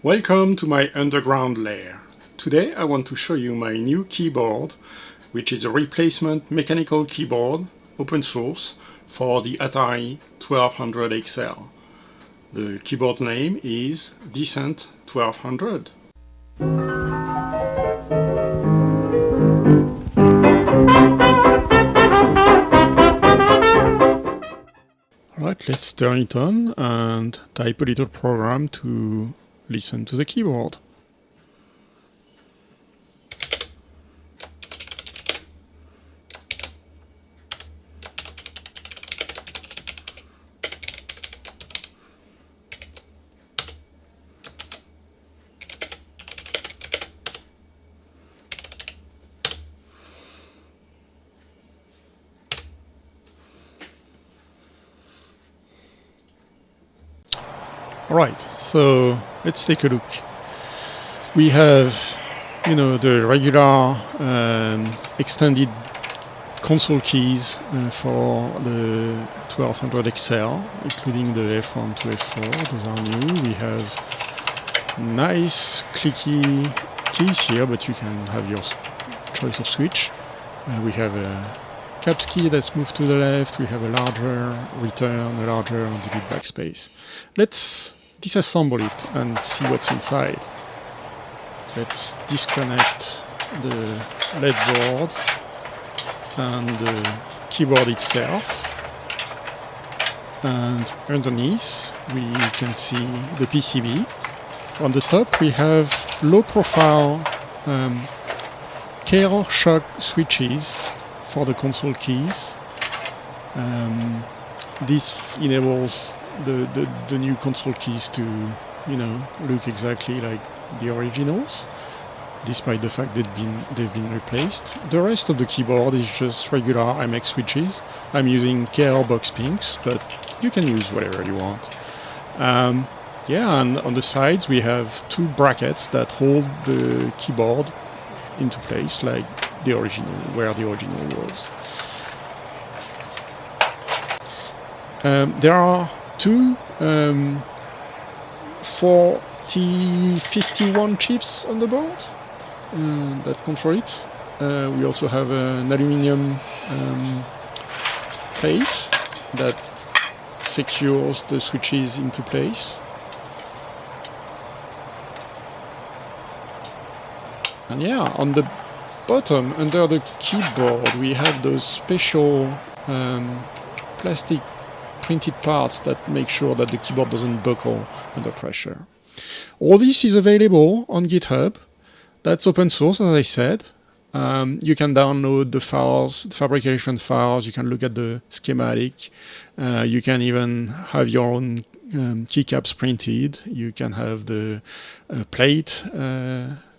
Welcome to my underground lair. Today I want to show you my new keyboard, which is a replacement mechanical keyboard, open source, for the Atari 1200 XL. The keyboard's name is Decent 1200. Alright, let's turn it on and type a little program to listen to the keyboard. Alright, so let's take a look. We have, the regular extended console keys for the 1200 XL, including the F1 to F4. Those are new. We have nice clicky keys here, but you can have your choice of switch. We have a caps key that's moved to the left. We have a larger return, a larger and delete backspace. Let's disassemble it and see what's inside. Let's disconnect the LED board and the keyboard itself. And underneath we can see the PCB. On the top we have low profile Kailh Choc switches for the console keys. This enables the new console keys to, look exactly like the originals, despite the fact they've been replaced. The rest of the keyboard is just regular MX switches. I'm using Kailh box pinks, but you can use whatever you want. And on the sides we have two brackets that hold the keyboard into place, like the original, where the original was. There are two 4051 chips on the board that control it. We also have an aluminium plate that secures the switches into place. And on the bottom, under the keyboard, we have those special plastic printed parts that make sure that the keyboard doesn't buckle under pressure. All this is available on GitHub. That's open source, as I said. You can download the files, the fabrication files. You can look at the schematic. You can even have your own keycaps printed. You can have the plate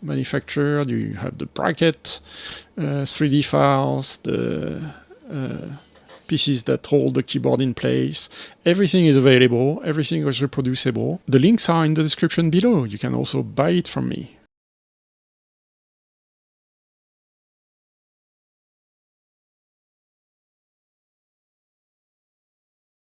manufactured. You have the bracket 3D files, the pieces that hold the keyboard in place. Everything is available. Everything is reproducible. The links are in the description below. You can also buy it from me.